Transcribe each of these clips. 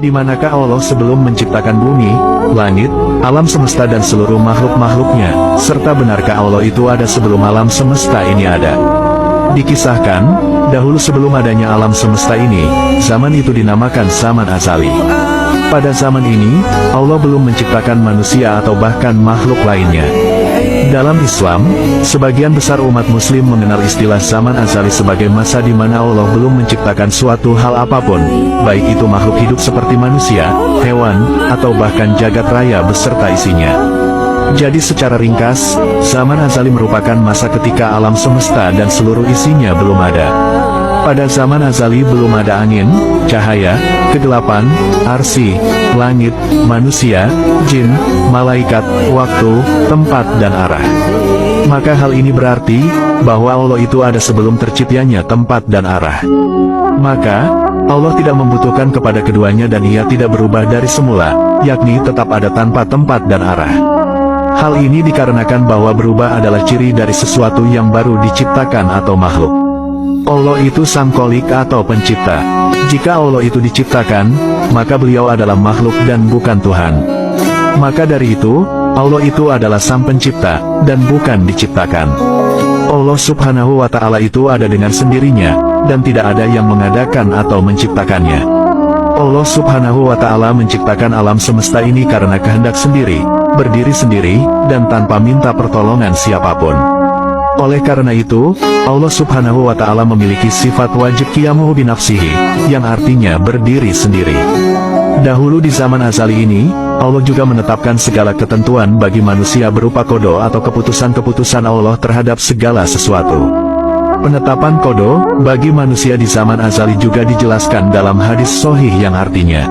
Di manakah Allah sebelum menciptakan bumi, langit, alam semesta dan seluruh makhluk-makhluknya, serta benarkah Allah itu ada sebelum alam semesta ini ada? Dikisahkan, dahulu sebelum adanya alam semesta ini, zaman itu dinamakan zaman azali. Pada zaman ini, Allah belum menciptakan manusia atau bahkan makhluk lainnya. Dalam Islam, sebagian besar umat muslim mengenal istilah zaman azali sebagai masa di mana Allah belum menciptakan suatu hal apapun, baik itu makhluk hidup seperti manusia, hewan, atau bahkan jagat raya beserta isinya. Jadi secara ringkas, zaman azali merupakan masa ketika alam semesta dan seluruh isinya belum ada. Pada zaman azali belum ada angin, cahaya, kegelapan, arsi, langit, manusia, jin, malaikat, waktu, tempat dan arah. Maka hal ini berarti, bahwa Allah itu ada sebelum terciptanya tempat dan arah. Maka, Allah tidak membutuhkan kepada keduanya dan ia tidak berubah dari semula, yakni tetap ada tanpa tempat dan arah. Hal ini dikarenakan bahwa berubah adalah ciri dari sesuatu yang baru diciptakan atau makhluk. Allah itu sang kholik atau pencipta. Jika Allah itu diciptakan, maka beliau adalah makhluk dan bukan Tuhan. Maka dari itu, Allah itu adalah sang pencipta, dan bukan diciptakan. Allah subhanahu wa ta'ala itu ada dengan sendirinya, dan tidak ada yang mengadakan atau menciptakannya. Allah subhanahu wa ta'ala menciptakan alam semesta ini karena kehendak sendiri, berdiri sendiri, dan tanpa minta pertolongan siapapun. Oleh karena itu, Allah subhanahu wa ta'ala memiliki sifat wajib qiyamuhu binafsihi, yang artinya berdiri sendiri. Dahulu di zaman azali ini, Allah juga menetapkan segala ketentuan bagi manusia berupa kodo atau keputusan-keputusan Allah terhadap segala sesuatu. Penetapan kodo bagi manusia di zaman azali juga dijelaskan dalam hadis sahih yang artinya,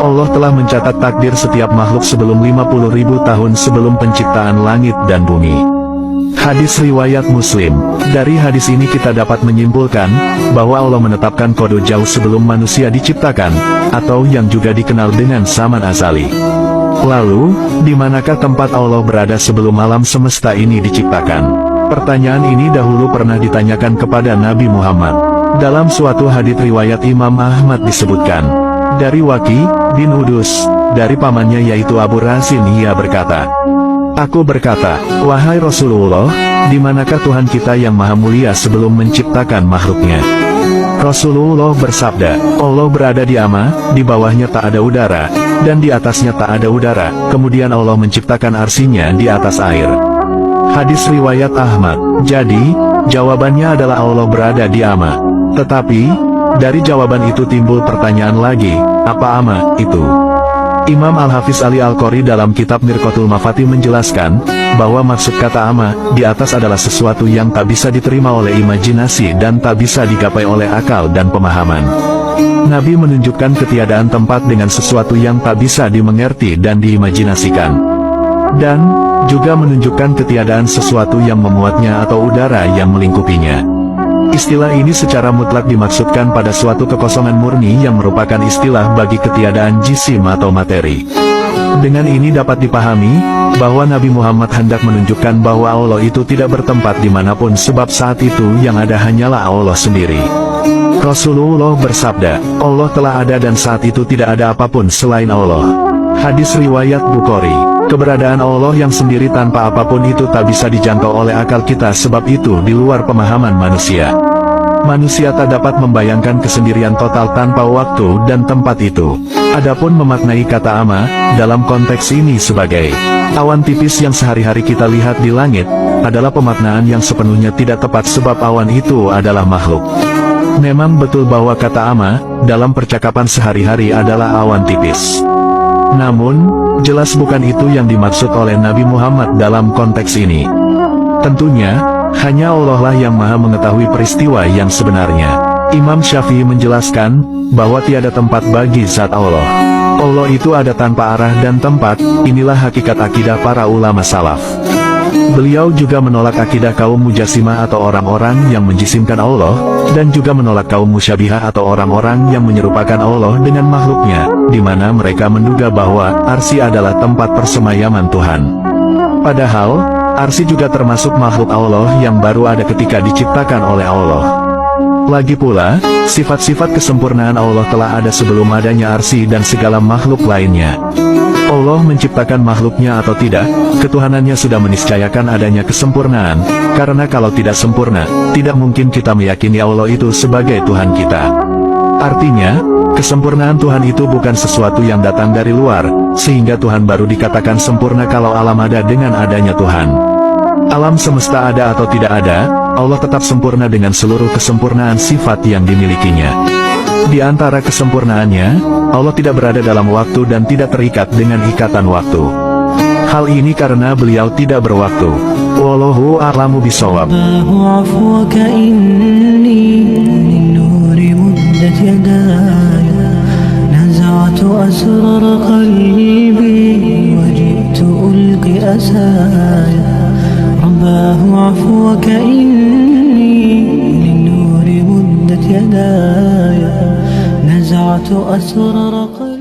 Allah telah mencatat takdir setiap makhluk sebelum 50.000 tahun sebelum penciptaan langit dan bumi. Hadis riwayat Muslim. Dari hadis ini kita dapat menyimpulkan bahwa Allah menetapkan kodo jauh sebelum manusia diciptakan, atau yang juga dikenal dengan zaman azali. Lalu, di manakah tempat Allah berada sebelum alam semesta ini diciptakan? Pertanyaan ini dahulu pernah ditanyakan kepada Nabi Muhammad. Dalam suatu hadits riwayat Imam Ahmad disebutkan, dari Waqi bin Udus, dari pamannya yaitu Abu Razin, ia berkata, aku berkata, wahai Rasulullah, di manakah Tuhan kita yang maha mulia sebelum menciptakan makhluknya? Rasulullah bersabda, Allah berada di Ama, di bawahnya tak ada udara, dan di atasnya tak ada udara, kemudian Allah menciptakan arsinya di atas air. Hadis riwayat Ahmad. Jadi, jawabannya adalah Allah berada di Ama. Tetapi, dari jawaban itu timbul pertanyaan lagi, apa Ama itu? Imam Al-Hafiz Ali Al-Qori dalam kitab Mirqatul Mafati menjelaskan, bahwa maksud kata Ama, di atas adalah sesuatu yang tak bisa diterima oleh imajinasi dan tak bisa digapai oleh akal dan pemahaman. Nabi menunjukkan ketiadaan tempat dengan sesuatu yang tak bisa dimengerti dan diimajinasikan. Dan, juga menunjukkan ketiadaan sesuatu yang memuatnya atau udara yang melingkupinya. Istilah ini secara mutlak dimaksudkan pada suatu kekosongan murni yang merupakan istilah bagi ketiadaan jisim atau materi. Dengan ini dapat dipahami, bahwa Nabi Muhammad hendak menunjukkan bahwa Allah itu tidak bertempat dimanapun sebab saat itu yang ada hanyalah Allah sendiri. Rasulullah bersabda, Allah telah ada dan saat itu tidak ada apapun selain Allah. Hadis riwayat Bukhari. Keberadaan Allah yang sendiri tanpa apapun itu tak bisa dijangkau oleh akal kita sebab itu di luar pemahaman manusia. Manusia tak dapat membayangkan kesendirian total tanpa waktu dan tempat itu. Adapun memaknai kata Ama, dalam konteks ini sebagai awan tipis yang sehari-hari kita lihat di langit, adalah pemaknaan yang sepenuhnya tidak tepat sebab awan itu adalah makhluk. Memang betul bahwa kata Ama, dalam percakapan sehari-hari adalah awan tipis. Namun, jelas bukan itu yang dimaksud oleh Nabi Muhammad dalam konteks ini. Tentunya, hanya Allah lah yang maha mengetahui peristiwa yang sebenarnya. Imam Syafi'i menjelaskan, bahwa tiada tempat bagi zat Allah. Allah itu ada tanpa arah dan tempat, inilah hakikat akidah para ulama salaf. Beliau juga menolak akidah kaum Mujassimah atau orang-orang yang menjisimkan Allah, dan juga menolak kaum Musyabihah atau orang-orang yang menyerupakan Allah dengan makhluknya, di mana mereka menduga bahwa arsy adalah tempat persemayaman Tuhan. Padahal, arsy juga termasuk makhluk Allah yang baru ada ketika diciptakan oleh Allah. Lagi pula, sifat-sifat kesempurnaan Allah telah ada sebelum adanya arsy dan segala makhluk lainnya. Allah menciptakan makhluknya atau tidak, ketuhanannya sudah meniscayakan adanya kesempurnaan, karena kalau tidak sempurna, tidak mungkin kita meyakini Allah itu sebagai Tuhan kita. Artinya, kesempurnaan Tuhan itu bukan sesuatu yang datang dari luar, sehingga Tuhan baru dikatakan sempurna kalau alam ada dengan adanya Tuhan. Alam semesta ada atau tidak ada, Allah tetap sempurna dengan seluruh kesempurnaan sifat yang dimilikinya. Di antara kesempurnaannya, Allah tidak berada dalam waktu dan tidak terikat dengan ikatan waktu. Hal ini karena beliau tidak berwaktu. Wallahu a'lamu bishawab. رباه عفوك إني للنور مدت يداي نزعت أسرار قلبي